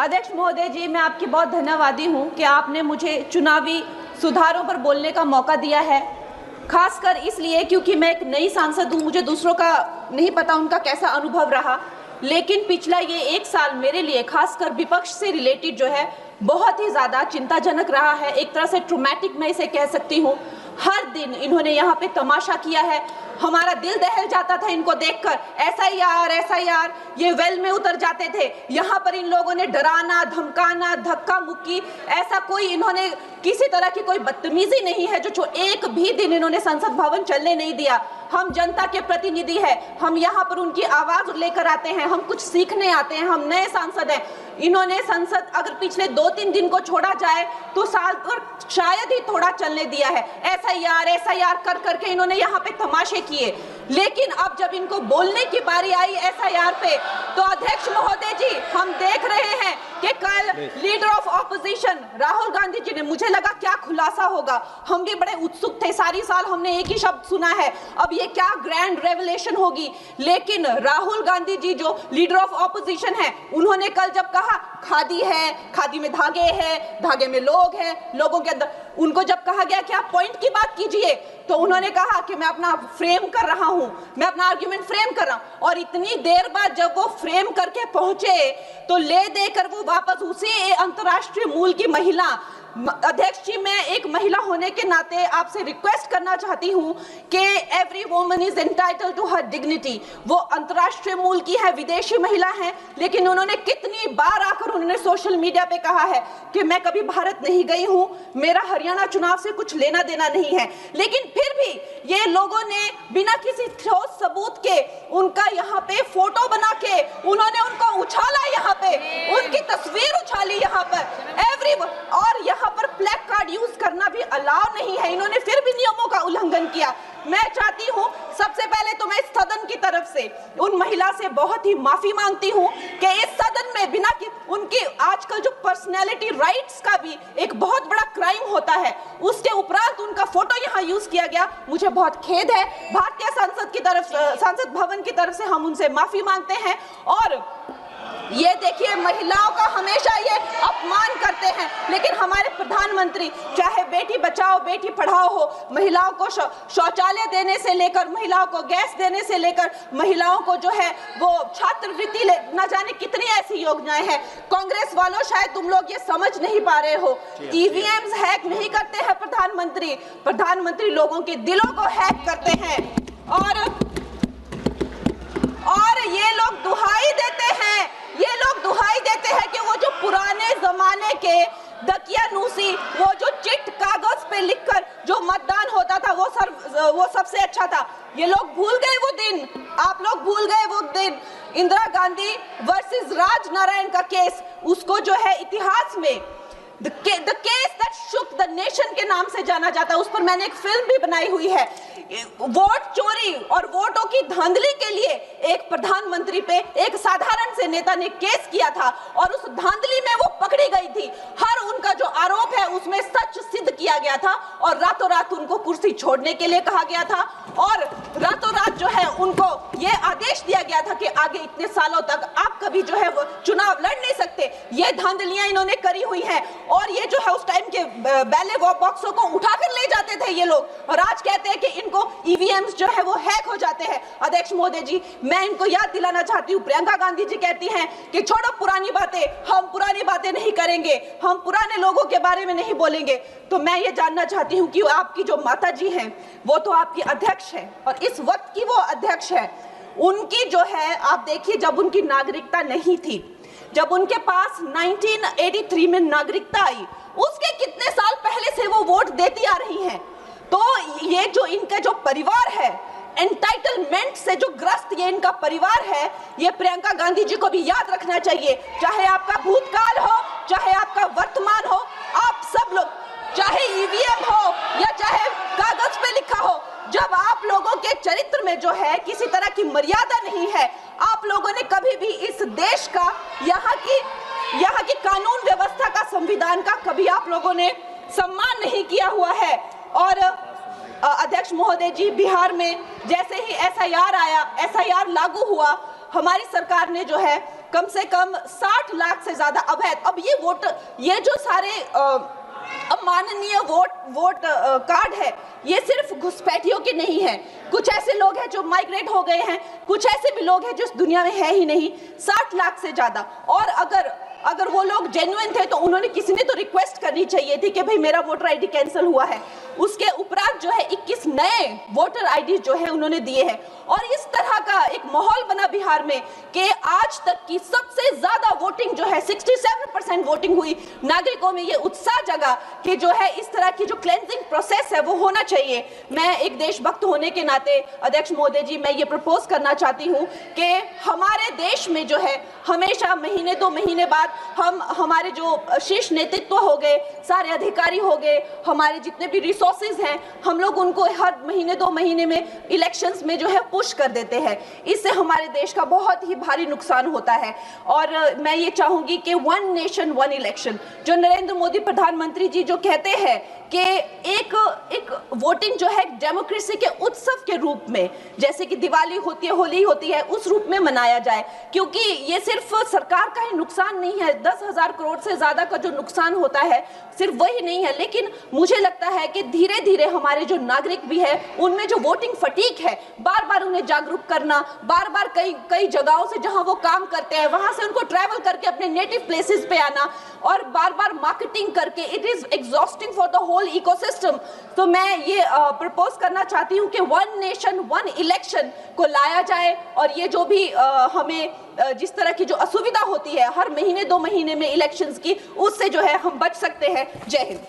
अध्यक्ष महोदय जी, मैं आपकी बहुत धन्यवादी हूं कि आपने मुझे चुनावी सुधारों पर बोलने का मौका दिया है, खासकर इसलिए क्योंकि मैं एक नई सांसद हूं, मुझे दूसरों का नहीं पता उनका कैसा अनुभव रहा, लेकिन पिछला ये 1 साल मेरे लिए खासकर विपक्ष से रिलेटेड जो है बहुत ही ज़्यादा चिंताजनक रहा है। एक तरह से ट्रॉमेटिक मैं इसे कह सकती हूँ। हर दिन इन्होंने यहाँ पे तमाशा किया है, हमारा दिल दहल जाता था इनको देखकर। एसआईआर ये वेल में उतर जाते थे। यहाँ पर इन लोगों ने डराना, धमकाना, धक्का मुक्की, ऐसा कोई इन्होंने किसी तरह की कोई बदतमीजी नहीं है जो एक भी दिन इन्होंने संसद भवन चलने नहीं दिया। हम जनता के प्रतिनिधि हैं, हम यहाँ पर उनकी आवाज लेकर आते हैं, हम कुछ सीखने आते हैं, हम नए सांसद हैं। इन्होंने संसद अगर पिछले 2-3 दिन को छोड़ा जाए तो साल पर शायद ही थोड़ा चलने दिया है। एसआईआर कर करके इन्होंने यहाँ पे तमाशे किए, लेकिन अब जब इनको बोलने की बारी आई एसआईआर पे, तो अध्यक्ष महोदय जी हम देख रहे हैं कि कल leader of opposition Rahul Gandhi ji ने, मुझे लगा क्या खुलासा होगा, हम भी बड़े उत्सुक थे, सारी साल हमने एक ही शब्द सुना है, अब ये क्या ग्रैंड रेवलेशन होगी। लेकिन राहुल गांधी जी जो लीडर ऑफ ऑपोजिशन है, उन्होंने कल जब कहा खादी है, खादी में धागे हैं, धागे में लोग हैं, लोगों के अंदर, उनको जब कहा गया कि आप पॉइंट की बात कीजिए, तो उन्होंने कहा कि मैं अपना फ्रेम कर रहा हूं, मैं अपना आर्ग्यूमेंट फ्रेम कर रहा हूं। और इतनी देर बाद जब वो फ्रेम करके पहुंचे तो ले देकर वो वापस उसी अंतर्राष्ट्रीय मूल की महिला, अध्यक्ष जी मैं एक महिला होने के नाते आपसे रिक्वेस्ट करना चाहती हूं कि every woman is entitled to her dignity. वो अंतर्राष्ट्रीय मूल की है, विदेशी महिला है, लेकिन उन्होंने कितनी बार आकर उन्होंने सोशल मीडिया पे कहा है कि मैं कभी भारत नहीं गई हूं, मेरा हरियाणा चुनाव से कुछ लेना देना नहीं है। लेकिन फिर भी ये लोगों ने बिना किसी ठोस सबूत के उनका यहाँ पे फोटो बना के उन्होंने उनको उछाला, यहाँ पे उनकी तस्वीर उछाली यहाँ पर और यहाँ पर प्लेक कार्ड यूज करना भी अलाउ नहीं है। इन्होंने फिर भी नियमों का उल्लंघन किया। मैं चाहती हूँ सबसे पहले तो मैं सदन की तरफ से उन महिला से बहुत ही माफी मांगती हूँ कि इस सदन में बिना कि उनकी आजकल जो पर्सनैलिटी राइट्स का भी एक बहुत बड़ा क्राइम होता है, उसके उपरांत उनका फोटो यहाँ यूज किया गया, मुझे बहुत खेद है। भारतीय संसद भवन की तरफ से हम उनसे माफी मांगते हैं। और ये देखिए महिलाओं का हमेशा ये अपमान करते हैं, लेकिन हमारे प्रधानमंत्री चाहे बेटी बचाओ बेटी पढ़ाओ हो, महिलाओं को शौचालय देने से लेकर, महिलाओं को गैस देने से लेकर, महिलाओं को जो है वो छात्रवृत्ति न जाने कितनी ऐसी योजनाएं हैं। कांग्रेस वालों शायद तुम लोग ये समझ नहीं पा रहे हो, ईवीएम्स हैक नहीं करते हैं प्रधानमंत्री लोगों के दिलों को हैक करते हैं। और ये लोग दुहाई देते हैं कि वो जो पुराने जमाने के दकियानूसी, वो जो चिट कागज पे लिखकर जो मतदान होता था वो सबसे अच्छा था। ये लोग भूल गए वो दिन, आप लोग भूल गए वो दिन। इंदिरा गांधी वर्सेस राज नारायण का केस, उसको जो है इतिहास में The case that shook the nation के नाम से जाना जाता है। उस पर मैंने एक फिल्म भी बनाई हुई है। वोट चोरी और वोटों की धांधली के लिए एक प्रधानमंत्री पे एक साधारण से नेता ने केस किया था और उस धांधली में वो पकड़ी गई थी। हर उनका जो आरोप है उसमें सच सिद्ध किया गया था और रातों रात उनको कुर्सी छोड़ने के लिए कहा गया था और रातों रात जो है उनको ये आदेश दिया गया था कि आगे इतने सालों तक आप कभी जो है वो चुनाव लड़ नहीं सकते। ये धांधलियां इन्होंने करी हुई हैं और ये जो है उस टाइम के बैलेट बॉक्सों को उठाकर ले जाते थे ये लोग, और आज कहते हैं कि इनको ईवीएम्स जो है वो हैक हो जाते हैं। अध्यक्ष महोदय जी मैं इनको याद दिलाना चाहती हूँ, प्रियंका गांधी जी कहती हैं कि छोड़ो पुरानी बातें, हम पुरानी बातें नहीं करेंगे, हम पुराने लोगों के बारे में नहीं बोलेंगे। तो मैं ये जानना चाहती हूँ कि आपकी जो माता जी हैं वो तो आपकी अध्यक्ष है और इस वक्त की वो अध्यक्ष है, उनकी जो है आप देखिए जब उनकी नागरिकता नहीं थी, जब उनके पास 1983 में नागरिकता आई, उसके कितने साल पहले से वो वोट देती आ रही हैं। तो ये जो इनका जो परिवार है, एंटाइटलमेंट से जो ग्रस्त ये इनका परिवार है, ये प्रियंका गांधी जी को भी याद रखना चाहिए। चाहे आपका भूतकाल हो, चाहे आपका वर्तमान हो, आप सब लोग, चाहे ईवीएम हो या चाहे कागज पे लिखा हो, जब आप लोगों के चरित्र में जो है किसी तरह की मर्यादा नहीं है, आप लोगों ने कभी भी इस देश का, यहाँ की कानून व्यवस्था का, संविधान का कभी आप लोगों ने सम्मान नहीं किया हुआ है। और अध्यक्ष महोदय जी बिहार में जैसे ही एसआईआर आया, एसआईआर लागू हुआ, हमारी सरकार ने जो है कम से कम 60 लाख से ज्यादा अवैध। अब ये वोट, ये जो सारे अमाननीय वोट कार्ड है, ये सिर्फ घुसपैठियों के नहीं है। कुछ ऐसे लोग हैं जो माइग्रेट हो गए हैं, कुछ ऐसे भी लोग हैं जो इस दुनिया में है ही नहीं। 60 लाख से ज्यादा। और अगर वो लोग जेन्युइन थे तो उन्होंने, किसी ने तो रिक्वेस्ट करनी चाहिए थी कि भाई मेरा वोटर आईडी कैंसिल हुआ है। उसके उपरांत जो है 21 नए वोटर आईडी जो है उन्होंने दिए हैं। और इस तरह का एक माहौल बना बिहार में कि आज तक की सबसे ज्यादा वोटिंग जो है 67% वोटिंग हुई। नागरिकों में ये उत्साह जगा कि जो है इस तरह की जो क्लेंजिंग प्रोसेस है वो होना चाहिए। मैं एक देशभक्त होने के नाते अध्यक्ष महोदय जी, मैं ये प्रपोज करना चाहती हूँ कि हमारे देश में जो है हमेशा महीने 2 महीने बाद हमारे जो शीर्ष नेतृत्व हो गए, सारे अधिकारी हो गए, हमारे जितने भी रिसोर्सेज हैं, हम लोग उनको हर महीने 2 महीने में इलेक्शंस में जो है पुश कर देते हैं। इससे हमारे देश का बहुत ही भारी नुकसान होता है। और मैं ये चाहूंगी कि 1 नेशन 1 इलेक्शन, जो नरेंद्र मोदी प्रधानमंत्री जी जो कहते हैं कि एक वोटिंग जो है डेमोक्रेसी के उत्सव के रूप में, जैसे कि दिवाली होती है, होली होती है, उस रूप में मनाया जाए। क्योंकि ये सिर्फ सरकार का ही नुकसान नहीं है, 10,000 करोड़ से ज्यादा का जो नुकसान होता है सिर्फ वही नहीं है, लेकिन मुझे लगता है कि धीरे धीरे हमारे जो नागरिक भी है उनमें जो वोटिंग फटीक है, बार बार उन्हें जागरूक करना, बार बार कई जगहों से जहां वो काम करते हैं वहां से उनको ट्रैवल करके अपने नेटिव प्लेसेस पे आना और बार बार मार्केटिंग करके, it is exhausting for the whole ecosystem. तो मैं ये प्रपोज करना चाहती हूँ कि 1 नेशन 1 इलेक्शन को लाया जाए। और ये जो भी हमें जिस तरह की जो असुविधा होती है हर महीने 2 महीने में इलेक्शंस की, उससे जो है हम बच सकते हैं। जय हिंद।